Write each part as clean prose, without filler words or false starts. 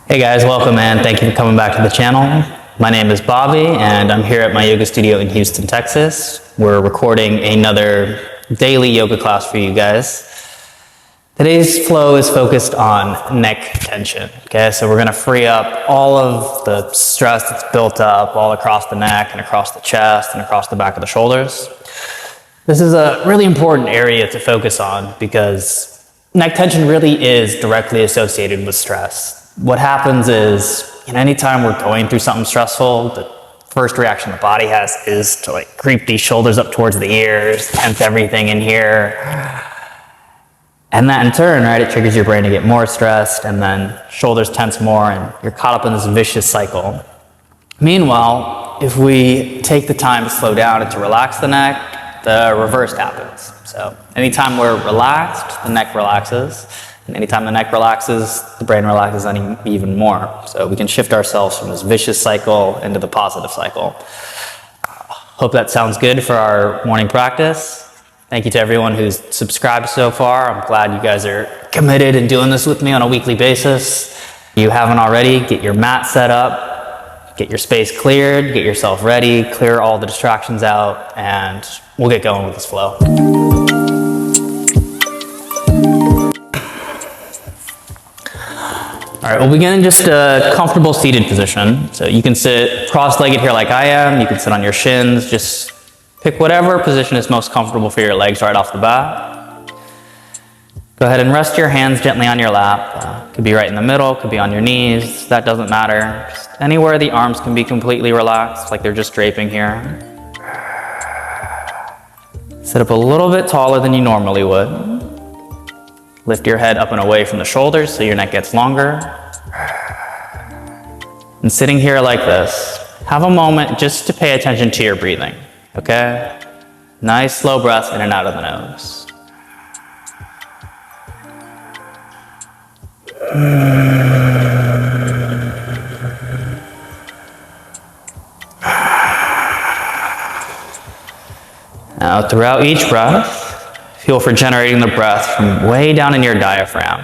Hey guys, welcome and thank you for coming back to the channel. My name is Bobby and I'm here at my yoga studio in Houston, Texas. We're recording another daily yoga class for you guys. Today's flow is focused on neck tension. Okay, so we're going to free up all of the stress that's built up all across the neck and across the chest and across the back of the shoulders. This is a really important area to focus on because neck tension really is directly associated with stress. What happens is, anytime we're going through something stressful, the first reaction the body has is to creep these shoulders up towards the ears, tense everything in here. And that in turn, right, it triggers your brain to get more stressed, and then shoulders tense more, and you're caught up in this vicious cycle. Meanwhile, if we take the time to slow down and to relax the neck, the reverse happens. So anytime we're relaxed, the neck relaxes. And anytime the neck relaxes, the brain relaxes even more. So we can shift ourselves from this vicious cycle into the positive cycle. Hope that sounds good for our morning practice. Thank you to everyone who's subscribed so far. I'm glad you guys are committed and doing this with me on a weekly basis. If you haven't already, get your mat set up, get your space cleared, get yourself ready, clear all the distractions out, and we'll get going with this flow. All right, we'll begin in just a comfortable seated position. So you can sit cross-legged here like I am. You can sit on your shins. Just pick whatever position is most comfortable for your legs right off the bat. Go ahead and rest your hands gently on your lap. Could be right in the middle, could be on your knees. That doesn't matter. Just anywhere the arms can be completely relaxed, like they're just draping here. Sit up a little bit taller than you normally would. Lift your head up and away from the shoulders so your neck gets longer. And sitting here like this, have a moment just to pay attention to your breathing, okay? Nice slow breaths in and out of the nose. Now throughout each breath, feel for generating the breath from way down in your diaphragm.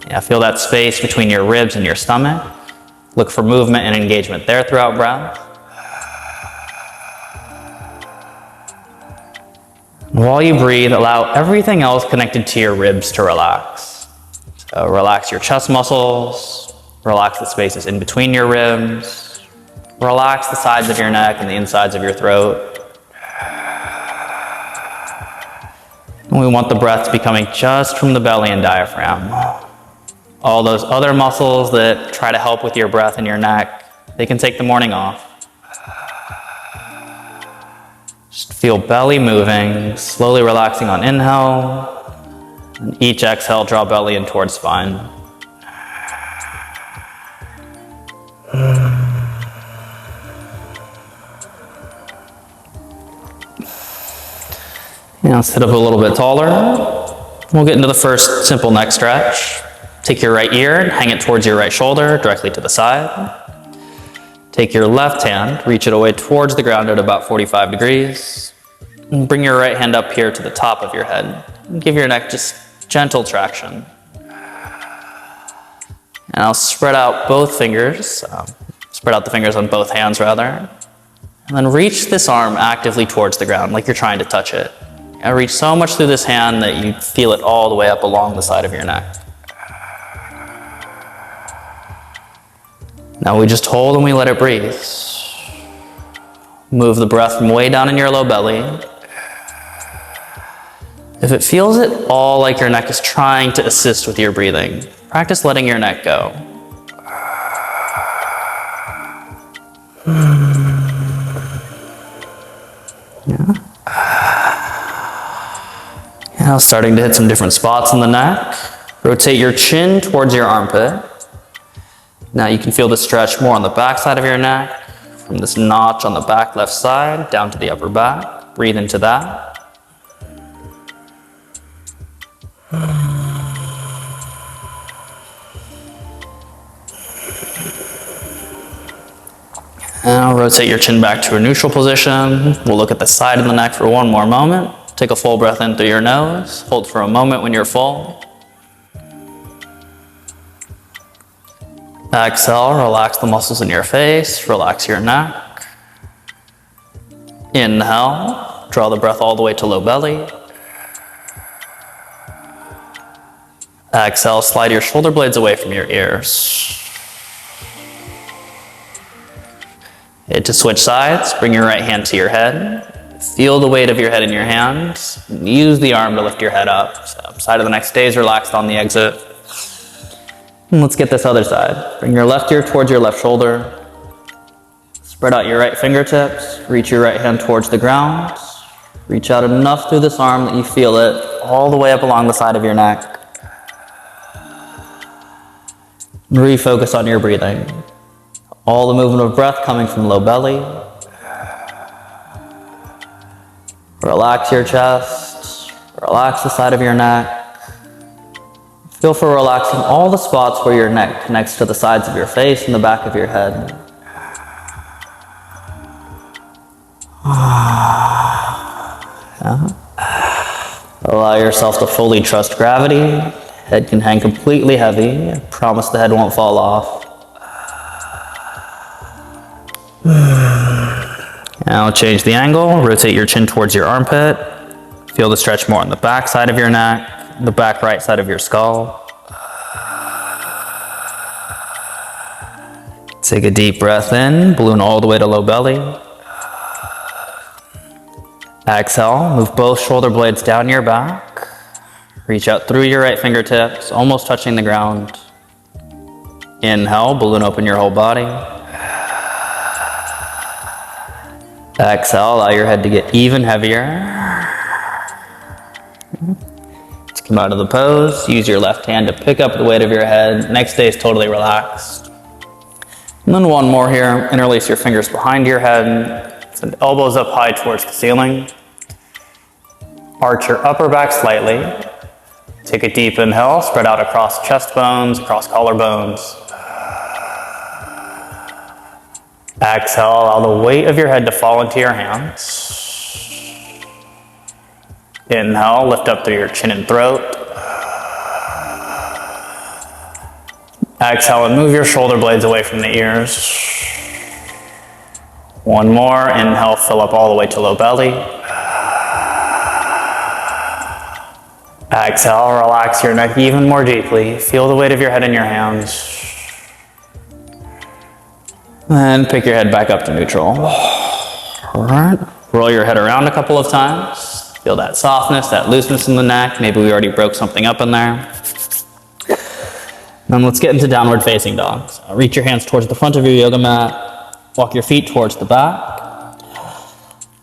Yeah, feel that space between your ribs and your stomach. Look for movement and engagement there throughout breath. While you breathe, allow everything else connected to your ribs to relax. So relax your chest muscles, relax the spaces in between your ribs, relax the sides of your neck and the insides of your throat. And we want the breath to be coming just from the belly and diaphragm. All those other muscles that try to help with your breath in your neck, they can take the morning off. Just feel belly moving, slowly relaxing on inhale. And each exhale, draw belly in towards spine. Now sit up a little bit taller. We'll get into the first simple neck stretch. Take your right ear and hang it towards your right shoulder, directly to the side. Take your left hand, reach it away towards the ground at about 45 degrees. And bring your right hand up here to the top of your head. And give your neck just gentle traction. And I'll spread out both fingers, spread out the fingers on both hands rather. And then reach this arm actively towards the ground, like you're trying to touch it. I reach so much through this hand that you feel it all the way up along the side of your neck. Now we just hold and we let it breathe. Move the breath from way down in your low belly. If it feels at all like your neck is trying to assist with your breathing, practice letting your neck go. Yeah. Now starting to hit some different spots in the neck. Rotate your chin towards your armpit. Now you can feel the stretch more on the back side of your neck, from this notch on the back left side down to the upper back. Breathe into that. Now rotate your chin back to a neutral position. We'll look at the side of the neck for one more moment. Take a full breath in through your nose. Hold for a moment when you're full. Exhale, relax the muscles in your face, relax your neck. Inhale, draw the breath all the way to low belly. Exhale, slide your shoulder blades away from your ears. To switch sides, bring your right hand to your head. Feel the weight of your head in your hands. Use the arm to lift your head up. So, side of the neck stays relaxed on the exit. And let's get this other side. Bring your left ear towards your left shoulder. Spread out your right fingertips. Reach your right hand towards the ground. Reach out enough through this arm that you feel it all the way up along the side of your neck. And refocus on your breathing. All the movement of breath coming from low belly. Relax your chest. Relax the side of your neck. Feel for relaxing all the spots where your neck connects to the sides of your face and the back of your head. Allow yourself to fully trust gravity. Head can hang completely heavy. I promise the head won't fall off. Now change the angle. Rotate your chin towards your armpit. Feel the stretch more on the back side of your neck, the back right side of your skull. Take a deep breath in, balloon all the way to low belly. Exhale, move both shoulder blades down your back. Reach out through your right fingertips, almost touching the ground. Inhale, balloon open your whole body. Exhale, allow your head to get even heavier. Let's come out of the pose. Use your left hand to pick up the weight of your head. Neck stays totally relaxed. And then one more here. Interlace your fingers behind your head. Send elbows up high towards the ceiling. Arch your upper back slightly. Take a deep inhale. Spread out across chest bones, across collarbones. Exhale, allow the weight of your head to fall into your hands. Inhale, lift up through your chin and throat. Exhale and move your shoulder blades away from the ears. One more, inhale, fill up all the way to low belly. Exhale, relax your neck even more deeply. Feel the weight of your head in your hands. And pick your head back up to neutral. All right. Roll your head around a couple of times. Feel that softness, that looseness in the neck. Maybe we already broke something up in there. Then let's get into downward facing dog. So reach your hands towards the front of your yoga mat. Walk your feet towards the back.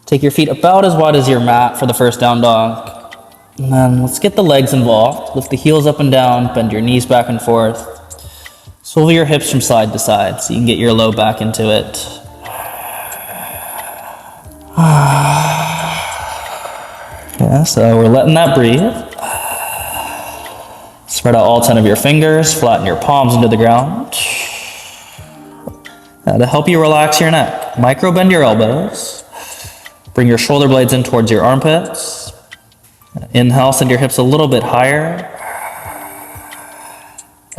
Take your feet about as wide as your mat for the first down dog. And then let's get the legs involved. Lift the heels up and down. Bend your knees back and forth. Swivel your hips from side to side so you can get your low back into it. Yeah, so we're letting that breathe. Spread out all 10 of your fingers, flatten your palms into the ground. Now to help you relax your neck, micro bend your elbows. Bring your shoulder blades in towards your armpits. Inhale, send your hips a little bit higher.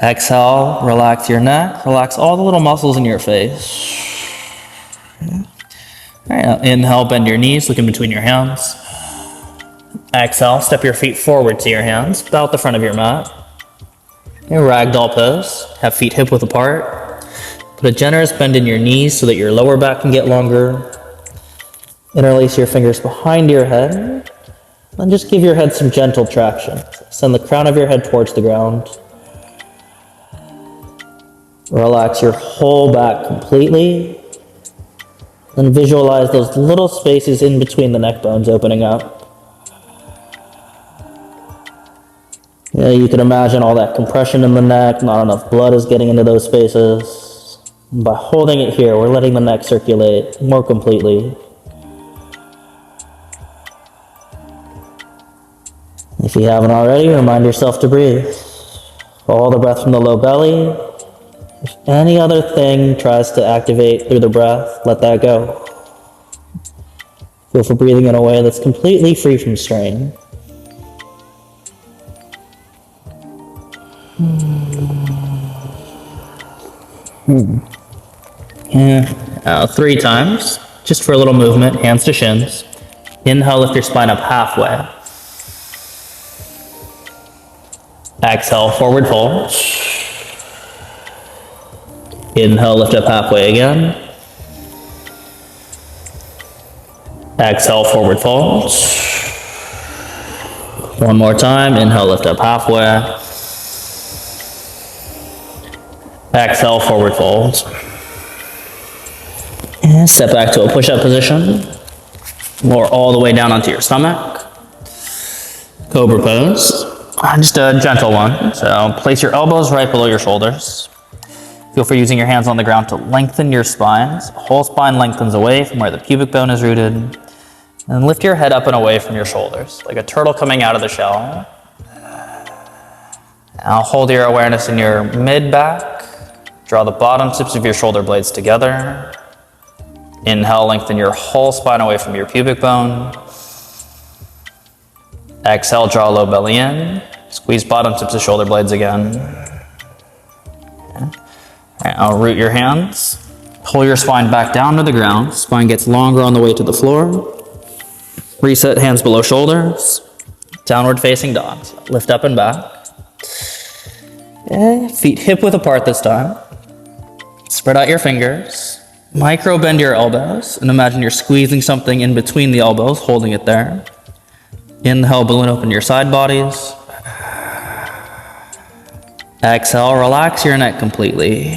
Exhale, relax your neck. Relax all the little muscles in your face. All right, now inhale, bend your knees, look in between your hands. Exhale, step your feet forward to your hands, about the front of your mat. Your ragdoll pose, have feet hip width apart. Put a generous bend in your knees so that your lower back can get longer. Interlace your fingers behind your head. And just give your head some gentle traction. Send the crown of your head towards the ground. Relax your whole back completely. And visualize those little spaces in between the neck bones opening up. Yeah, you can imagine all that compression in the neck, not enough blood is getting into those spaces. And by holding it here, we're letting the neck circulate more completely. If you haven't already, remind yourself to breathe. Follow the breath from the low belly. If any other thing tries to activate through the breath, let that go. Feel for breathing in a way that's completely free from strain. Yeah. 3 times, just for a little movement, hands to shins. Inhale, lift your spine up halfway. Exhale, forward fold. Inhale, lift up halfway again. Exhale, forward fold. One more time, inhale, lift up halfway. Exhale, forward fold. And step back to a push-up position. Lower all the way down onto your stomach. Cobra Pose. Just a gentle one. So place your elbows right below your shoulders. Feel free using your hands on the ground to lengthen your spine. So the whole spine lengthens away from where the pubic bone is rooted. And lift your head up and away from your shoulders, like a turtle coming out of the shell. Now hold your awareness in your mid-back. Draw the bottom tips of your shoulder blades together. Inhale, lengthen your whole spine away from your pubic bone. Exhale, draw low belly in. Squeeze bottom tips of shoulder blades again. All right, now root your hands. Pull your spine back down to the ground. Spine gets longer on the way to the floor. Reset, hands below shoulders. Downward facing dog. Lift up and back. Feet hip width apart this time. Spread out your fingers. Micro bend your elbows. And imagine you're squeezing something in between the elbows, holding it there. Inhale, balloon open your side bodies. Exhale, relax your neck completely. All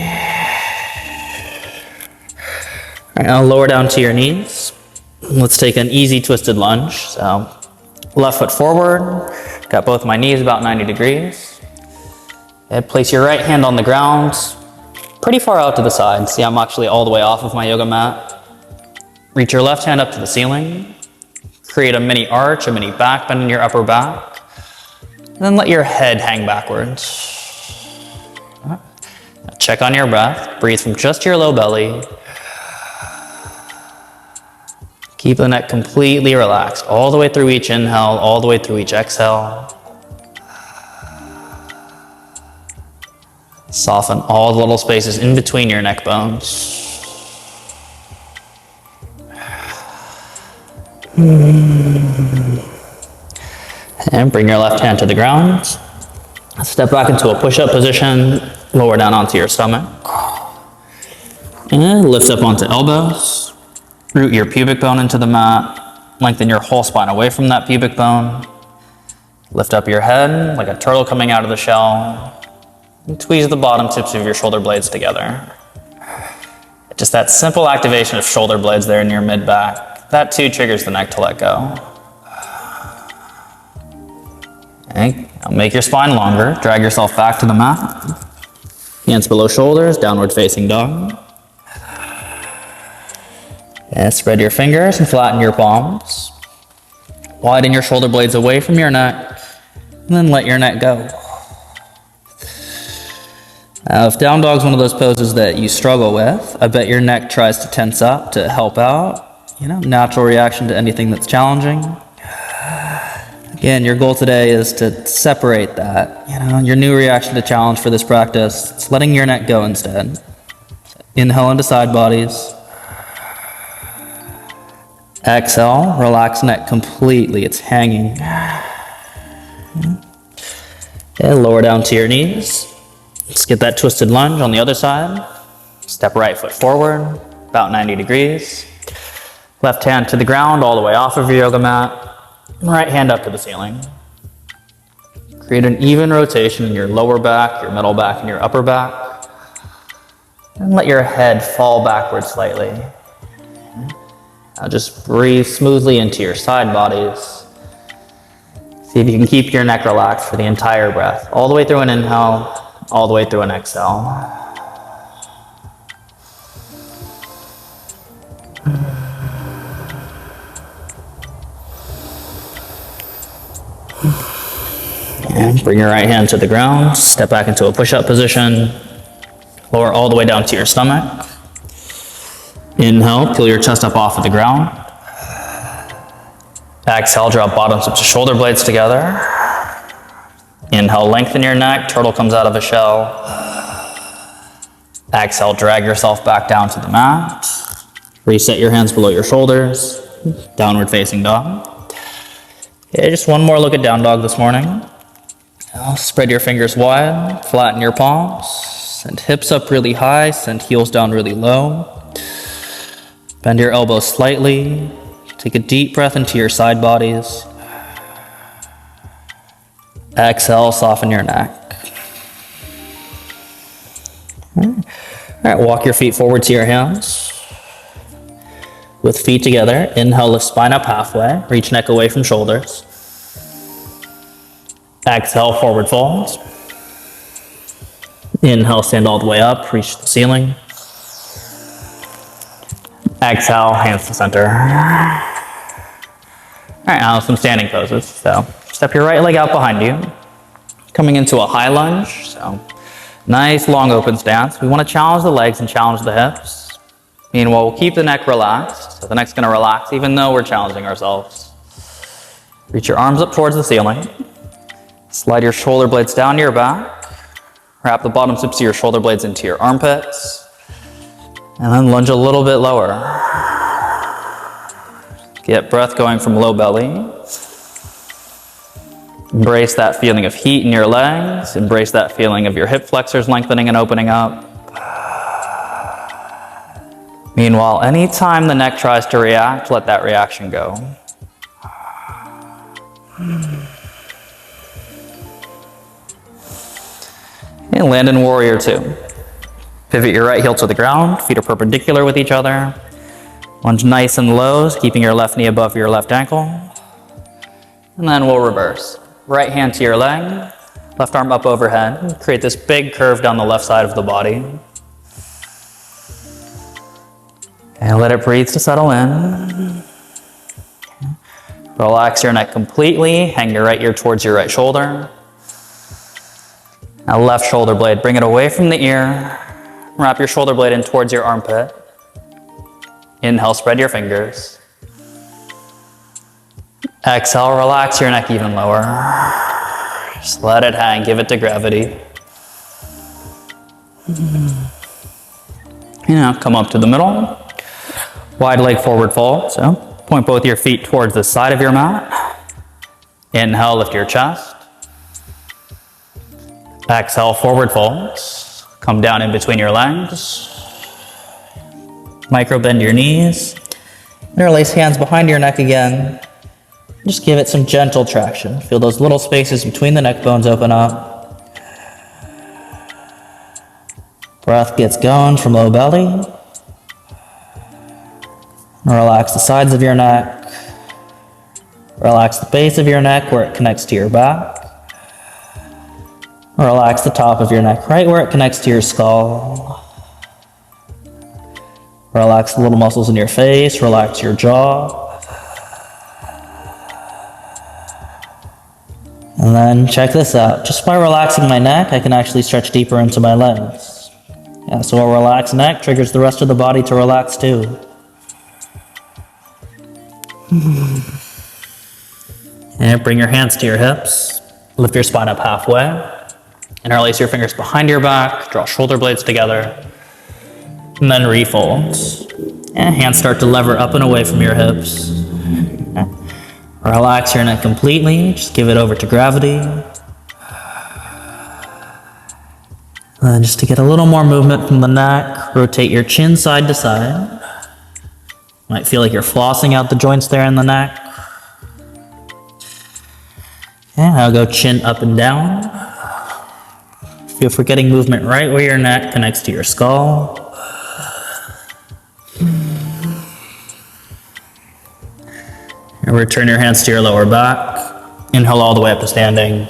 right, now lower down to your knees. Let's take an easy twisted lunge. So left foot forward, got both my knees about 90 degrees. And place your right hand on the ground, pretty far out to the side. See, I'm actually all the way off of my yoga mat. Reach your left hand up to the ceiling. Create a mini arch, a mini back bend in your upper back. And then let your head hang backwards. Now check on your breath. Breathe from just your low belly. Keep the neck completely relaxed, all the way through each inhale, all the way through each exhale. Soften all the little spaces in between your neck bones. And bring your left hand to the ground. Step back into a push-up position, lower down onto your stomach. And lift up onto elbows. Root your pubic bone into the mat. Lengthen your whole spine away from that pubic bone. Lift up your head like a turtle coming out of the shell. And squeeze the bottom tips of your shoulder blades together. Just that simple activation of shoulder blades there in your mid-back. That too triggers the neck to let go. Okay. Now make your spine longer. Drag yourself back to the mat. Hands below shoulders, downward facing dog. And spread your fingers and flatten your palms. Widen your shoulder blades away from your neck, and then let your neck go. Now, if down dog's one of those poses that you struggle with, I bet your neck tries to tense up to help out. Natural reaction to anything that's challenging. Again, your goal today is to separate that. Your new reaction to challenge for this practice, it's letting your neck go instead. Inhale into side bodies. Exhale, relax neck completely, it's hanging. And lower down to your knees. Let's get that twisted lunge on the other side. Step right foot forward, about 90 degrees. Left hand to the ground, all the way off of your yoga mat. Right hand up to the ceiling. Create an even rotation in your lower back, your middle back, and your upper back. And let your head fall backwards slightly. Now just breathe smoothly into your side bodies. See if you can keep your neck relaxed for the entire breath. All the way through an inhale, all the way through an exhale. And bring your right hand to the ground. Step back into a push-up position. Lower all the way down to your stomach. Inhale, pull your chest up off of the ground. Exhale, drop bottom tips of shoulder blades together. Inhale, lengthen your neck, turtle comes out of a shell. Exhale, drag yourself back down to the mat. Reset your hands below your shoulders. Downward facing dog. Okay, just one more look at down dog this morning. Now spread your fingers wide, flatten your palms, send hips up really high, send heels down really low. Bend your elbows slightly. Take a deep breath into your side bodies. Exhale, soften your neck. All right, walk your feet forward to your hands. With feet together, inhale, lift spine up halfway. Reach neck away from shoulders. Exhale, forward fold. Inhale, stand all the way up, reach the ceiling. Exhale, hands to center. All right, now some standing poses. So step your right leg out behind you. Coming into a high lunge. So nice long open stance. We want to challenge the legs and challenge the hips. Meanwhile, we'll keep the neck relaxed. So the neck's going to relax even though we're challenging ourselves. Reach your arms up towards the ceiling. Slide your shoulder blades down to your back. Wrap the bottom tips of your shoulder blades into your armpits. And then lunge a little bit lower. Get breath going from low belly. Embrace that feeling of heat in your legs. Embrace that feeling of your hip flexors lengthening and opening up. Meanwhile, anytime the neck tries to react, let that reaction go. And land in warrior two. Pivot your right heel to the ground, feet are perpendicular with each other. Lunge nice and low, keeping your left knee above your left ankle. And then we'll reverse. Right hand to your leg, left arm up overhead. Create this big curve down the left side of the body. And let it breathe to settle in. Relax your neck completely, hang your right ear towards your right shoulder. Now left shoulder blade, bring it away from the ear. Wrap your shoulder blade in towards your armpit. Inhale, spread your fingers. Exhale, relax your neck even lower. Just let it hang, give it to gravity. Now come up to the middle. Wide leg forward fold. So point both your feet towards the side of your mat. Inhale, lift your chest. Exhale, forward folds. Come down in between your legs. Micro bend your knees. Interlace hands behind your neck again. Just give it some gentle traction. Feel those little spaces between the neck bones open up. Breath gets going from low belly. Relax the sides of your neck. Relax the base of your neck where it connects to your back. Relax the top of your neck right where it connects to your skull. Relax the little muscles in your face. Relax your jaw. And then check this out. Just by relaxing my neck, I can actually stretch deeper into my legs. Yeah, so a relaxed neck triggers the rest of the body to relax too. And bring your hands to your hips. Lift your spine up halfway. Interlace your fingers behind your back. Draw shoulder blades together. And then refold. And hands start to lever up and away from your hips. Relax your neck completely. Just give it over to gravity. And just to get a little more movement from the neck, rotate your chin side to side. Might feel like you're flossing out the joints there in the neck. And I'll go chin up and down. Feel for getting movement right where your neck connects to your skull. And return your hands to your lower back. Inhale all the way up to standing.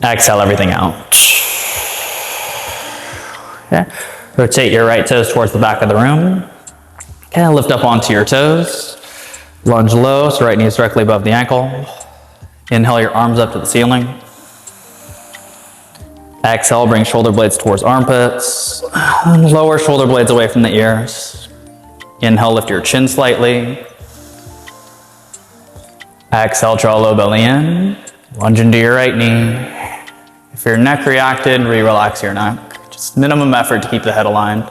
Exhale everything out. Okay. Rotate your right toes towards the back of the room. Okay, lift up onto your toes. Lunge low, so right knee is directly above the ankle. Inhale your arms up to the ceiling. Exhale, bring shoulder blades towards armpits. And lower shoulder blades away from the ears. Inhale, lift your chin slightly. Exhale, draw low belly in. Lunge into your right knee. If If your neck reacted, re-relax your neck. Just minimum effort to keep the head aligned.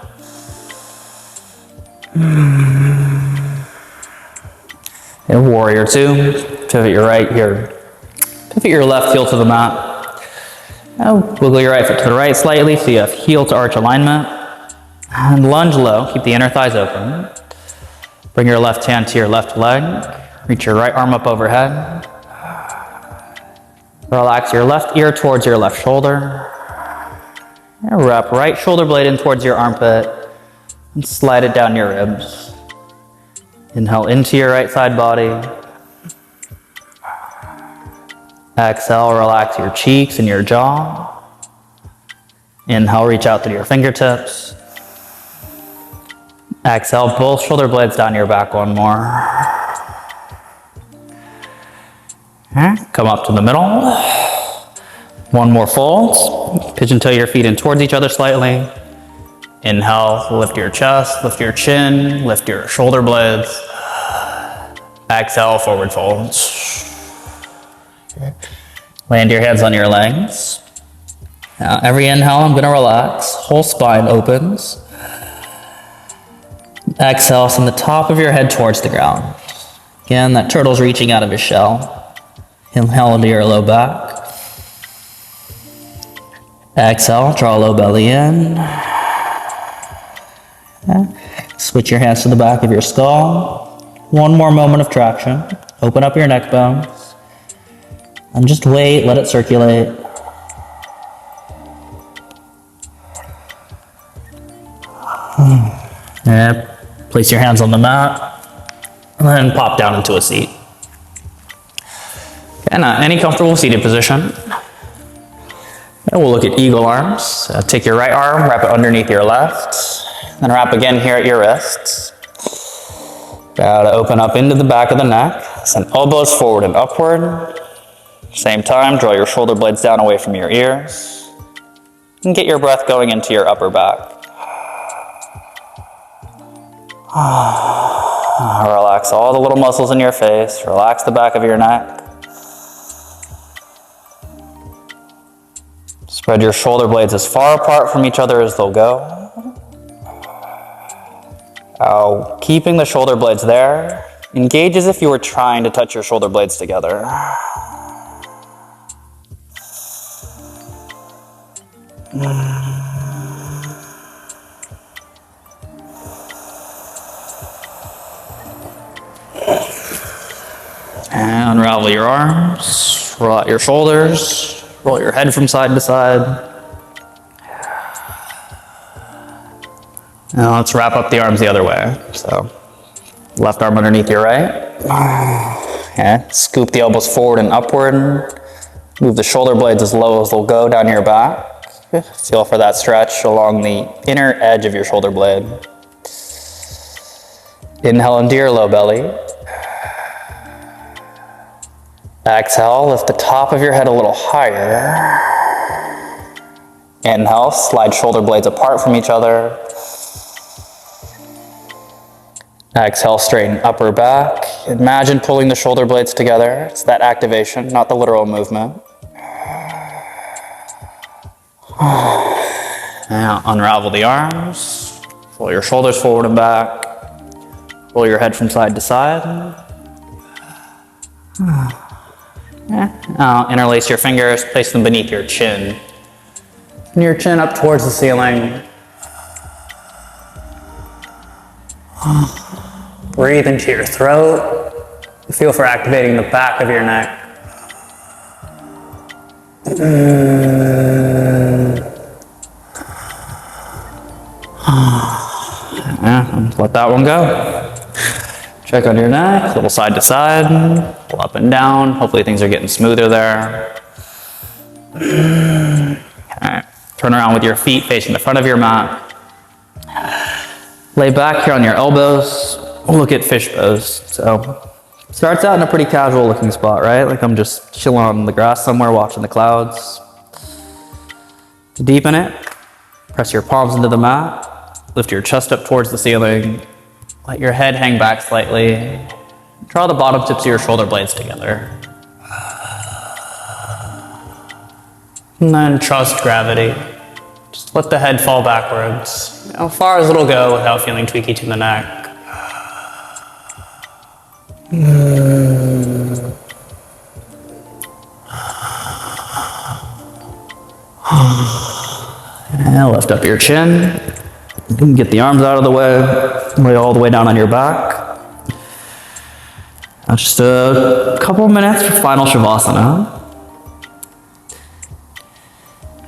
And warrior two. Pivot your right here. Pivot your left heel to the mat. Now wiggle your right foot to the right slightly so you have heel to arch alignment. And lunge low. Keep the inner thighs open. Bring your left hand to your left leg. Reach your right arm up overhead. Relax your left ear towards your left shoulder. And wrap right shoulder blade in towards your armpit and slide it down your ribs. Inhale into your right side body. Exhale, relax your cheeks and your jaw. Inhale, reach out through your fingertips. Exhale, both shoulder blades down your back one more. Come up to the middle. One more fold. Pigeon toe your feet in towards each other slightly. Inhale, lift your chest, lift your chin, lift your shoulder blades. Exhale, forward fold. Land your hands on your legs. Now, every inhale, I'm going to relax. Whole spine opens. Exhale, send the top of your head towards the ground. Again, that turtle's reaching out of his shell. Inhale into your low back. Exhale, draw low belly in. Switch your hands to the back of your skull. One more moment of traction. Open up your neck bones. And just wait, let it circulate. Place your hands on the mat. And then pop down into a seat. And any comfortable seated position. And we'll look at eagle arms. Take your right arm, wrap it underneath your left. Then wrap again here at your wrists. Bow to open up into the back of the neck. Send elbows forward and upward. Same time, draw your shoulder blades down away from your ears. And get your breath going into your upper back. Relax all the little muscles in your face. Relax the back of your neck. Spread your shoulder blades as far apart from each other as they'll go. Keeping the shoulder blades there, engage as if you were trying to touch your shoulder blades together. And unravel your arms, roll out your shoulders, roll your head from side to side. Now let's wrap up the arms the other way. So, left arm underneath your right. Okay. Scoop the elbows forward and upward. Move the shoulder blades as low as they'll go down your back. Feel for that stretch along the inner edge of your shoulder blade. Inhale into your low belly. Exhale, lift the top of your head a little higher. Inhale, slide shoulder blades apart from each other. Exhale, straighten upper back. Imagine pulling the shoulder blades together. It's that activation, not the literal movement. Now, unravel the arms. Roll your shoulders forward and back. Roll your head from side to side. Now, interlace your fingers, place them beneath your chin. And your chin up towards the ceiling. Breathe into your throat. Feel for activating the back of your neck. Let that one go. Check on your neck, little side to side, pull up and down. Hopefully things are getting smoother there. Okay. Turn around with your feet facing the front of your mat. Lay back here on your elbows. We'll look at Fishbows. So, starts out in a pretty casual looking spot, right? Like I'm just chilling on the grass somewhere watching the clouds. To deepen it, press your palms into the mat. Lift your chest up towards the ceiling. Let your head hang back slightly. Draw the bottom tips of your shoulder blades together. And then trust gravity. Just let the head fall backwards, as far as it'll go without feeling tweaky to the neck. And lift up your chin. Get the arms out of the way. Lay all the way down on your back. Now just a couple minutes for final Shavasana.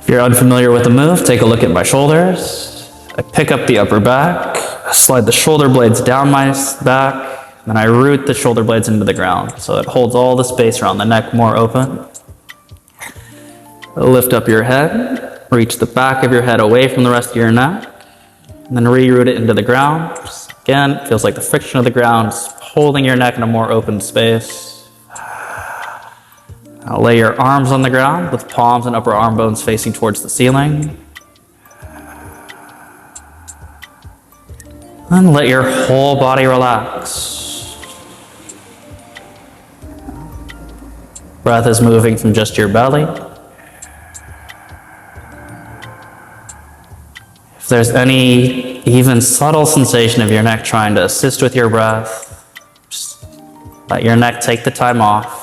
If you're unfamiliar with the move, take a look at my shoulders. I pick up the upper back, slide the shoulder blades down my back, then I root the shoulder blades into the ground so it holds all the space around the neck more open. Lift up your head, reach the back of your head away from the rest of your neck, and then re-root it into the ground. Just, again, it feels like the friction of the ground is holding your neck in a more open space. Now lay your arms on the ground with palms and upper arm bones facing towards the ceiling. And let your whole body relax. Breath is moving from just your belly. If there's any even subtle sensation of your neck trying to assist with your breath, just let your neck take the time off.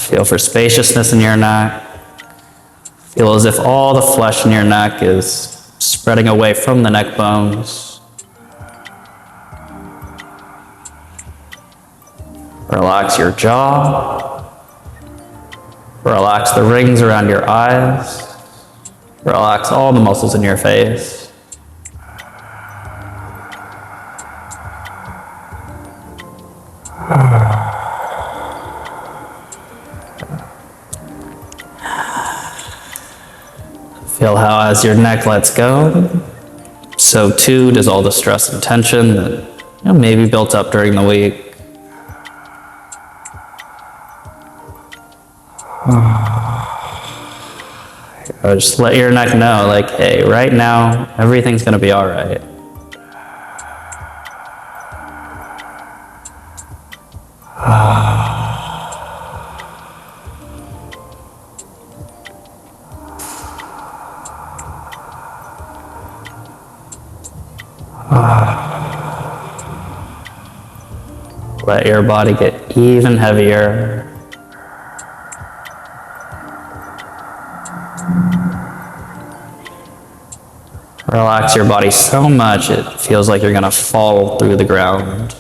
Feel for spaciousness in your neck. Feel as if all the flesh in your neck is spreading away from the neck bones. Relax your jaw. Relax the rings around your eyes. Relax all the muscles in your face. Feel how as your neck lets go, so too does all the stress and tension that maybe built up during the week. Just let your neck know, like, hey, right now, everything's gonna be all right. Let your body get even heavier. Relax your body so much it feels like you're gonna fall through the ground.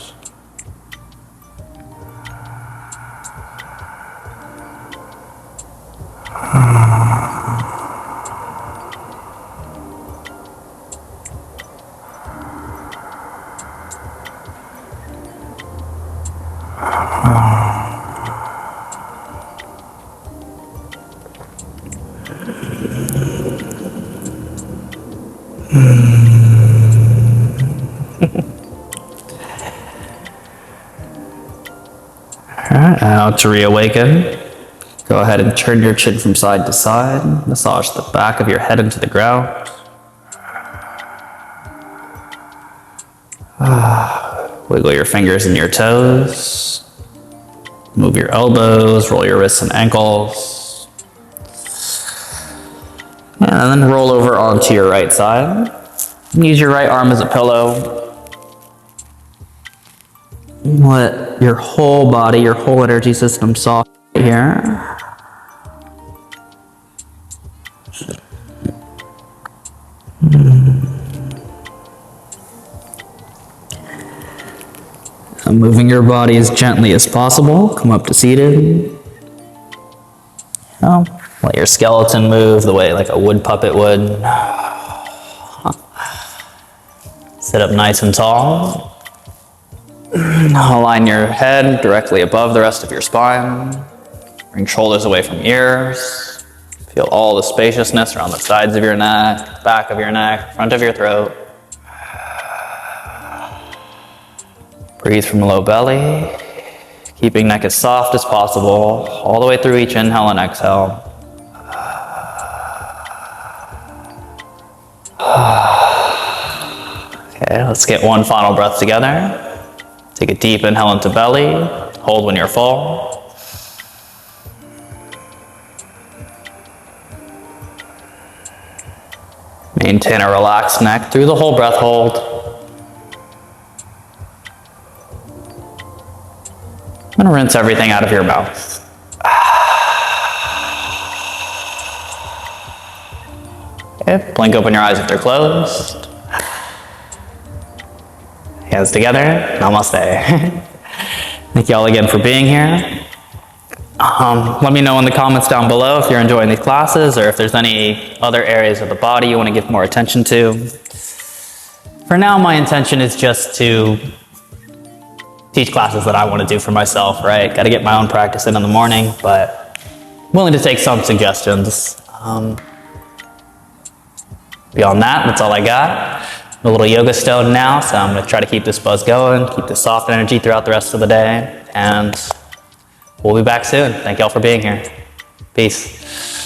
Alright, now to reawaken, go ahead and turn your chin from side to side, massage the back of your head into the ground. Wiggle your fingers and your toes. Move your elbows, roll your wrists and ankles. And then roll over onto your right side. Use your right arm as a pillow. Let your whole body, your whole energy system soften here. Moving your body as gently as possible. Come up to seated. Let your skeleton move the way like a wood puppet would. Sit up nice and tall. Align your head directly above the rest of your spine. Bring shoulders away from ears. Feel all the spaciousness around the sides of your neck, back of your neck, front of your throat. Breathe from low belly, keeping neck as soft as possible, all the way through each inhale and exhale. Okay, let's get one final breath together. Take a deep inhale into belly. Hold when you're full. Maintain a relaxed neck through the whole breath hold. And rinse everything out of your mouth. Okay, blink open your eyes if they're closed. Hands together, namaste. Thank you all again for being here. Let me know in the comments down below if you're enjoying these classes or if there's any other areas of the body you want to give more attention to. For now, my intention is just to teach classes that I want to do for myself, right? Got to get my own practice in the morning, but willing to take some suggestions. Beyond that, that's all I got. I'm a little yoga stoned now, so I'm going to try to keep this buzz going, keep this soft energy throughout the rest of the day, and we'll be back soon. Thank you all for being here. Peace.